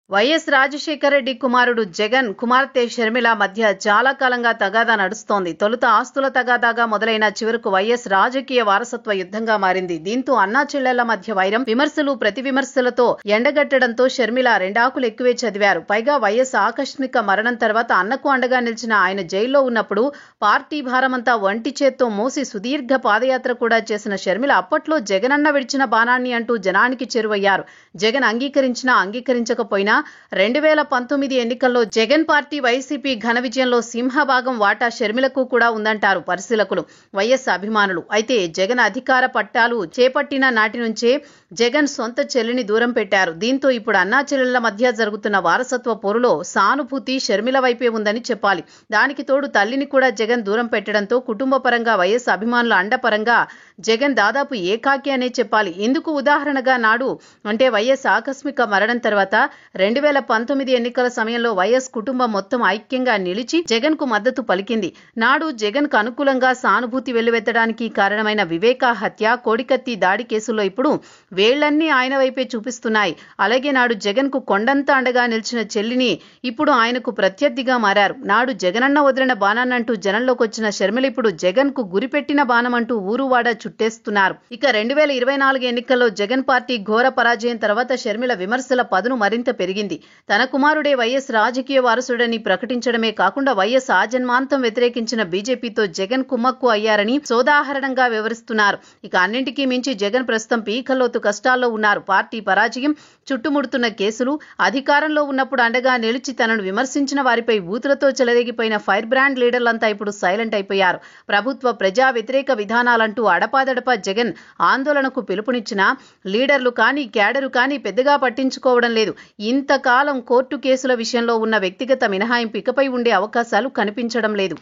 YS Rajasekhara Reddy కుమారుడు జగన్ కుమార్తె షర్మిల మధ్య చాలా కాలంగా తగాదా నడుస్తోంది. తొలుత ఆస్తుల తగాదాగా మొదలైన చివరకు వైఎస్ రాజకీయ వారసత్వ యుద్ధంగా మారింది. దీంతో అన్నా చెల్లెళ్ల మధ్య వైరం, విమర్శలు ప్రతి విమర్శలతో ఎండగట్టడంతో షర్మిల రెండాకులు ఎక్కువే చదివారు. పైగా వైఎస్ ఆకస్మిక మరణం తర్వాత అన్నకు అండగా నిలిచిన ఆయన జైల్లో ఉన్నప్పుడు పార్టీ భారమంతా వంటి చేత్తో మోసి సుదీర్ఘ పాదయాత్ర కూడా చేసిన షర్మిల అప్పట్లో జగనన్న విడిచిన బాణాన్ని అంటూ జనానికి చేరువయ్యారు. జగన్ అంగీకరించినా అంగీకరించకపోయినా 2019 ఎన్నికల్లో జగన్ పార్టీ వైసీపీ ఘన విజయంలో సింహభాగం వాటా షర్మిలకు కూడా ఉందంటారు పరిశీలకులు, వైఎస్ అభిమానులు. అయితే జగన్ అధికార పట్టాలు చేపట్టిన నాటి నుంచే జగన్ సొంత చెల్లిని దూరం పెట్టారు. దీంతో ఇప్పుడు అన్నా చెల్లెళ్ల మధ్య జరుగుతున్న వారసత్వ పోరులో సానుభూతి షర్మిల వైపే ఉందని చెప్పాలి. దానికి తోడు తల్లిని కూడా జగన్ దూరం పెట్టడంతో కుటుంబ పరంగా వైఎస్ అభిమానుల అండపరంగా జగన్ దాదాపు ఏకాకి అనే చెప్పాలి. ఇందుకు ఉదాహరణగా నాడు అంటే వైఎస్ ఆకస్మిక మరణం తర్వాత 2019 ఎన్నికల సమయంలో వైఎస్ కుటుంబం మొత్తం ఐక్యంగా నిలిచి జగన్ కు మద్దతు పలికింది. నాడు జగన్ కు అనుకూలంగా సానుభూతి వెల్లువెత్తడానికి కారణమైన వివేక హత్య, కోడికత్తి దాడి కేసుల్లో ఇప్పుడు వేళ్లన్నీ ఆయన వైపే చూపిస్తున్నాయి. అలాగే నాడు జగన్ కు కొండంత అండగా నిలిచిన చెల్లిని ఇప్పుడు ఆయనకు ప్రత్యర్థిగా మారారు. నాడు జగనన్న వదిలిన బాణాన్నంటూ జనంలోకి వచ్చిన షర్మిల ఇప్పుడు జగన్ కు గురిపెట్టిన బాణమంటూ ఊరువాడ చుట్టేస్తున్నారు. ఇక 2024 ఎన్నికల్లో జగన్ పార్టీ ఘోర పరాజయం తర్వాత షర్మిల విమర్శల పదును మరింత పెరిగింది. తన కుమారుడే వైఎస్ రాజకీయ వారసుడని ప్రకటించడమే కాకుండా వైఎస్ ఆజన్మాంతం వ్యతిరేకించిన బీజేపీతో జగన్ కుమ్మక్కు అయ్యారని సోదాహరణంగా వివరిస్తున్నారు. ఇక అన్నింటికీ మించి జగన్ ప్రస్తుతం పీకల్లోతు కష్టాల్లో ఉన్నారు. పార్టీ పరాజయం, చుట్టుముడుతున్న కేసులు, అధికారంలో ఉన్నప్పుడు అండగా నిలిచి తనను విమర్శించిన వారిపై బూతులతో చెలరేగిపోయిన ఫైర్ బ్రాండ్ లీడర్లంతా ఇప్పుడు సైలెంట్ అయిపోయారు. ప్రభుత్వ ప్రజా వ్యతిరేక విధానాలంటూ అడపాదడపా జగన్ ఆందోళనకు పిలుపునిచ్చినా లీడర్లు కానీ క్యాడరు కానీ పెద్దగా పట్టించుకోవడం లేదు. ఇంతకాలం కోర్టు కేసుల విషయంలో ఉన్న వ్యక్తిగత మినహాయింపు ఇకపై ఉండే అవకాశాలు కనిపించడం లేదు.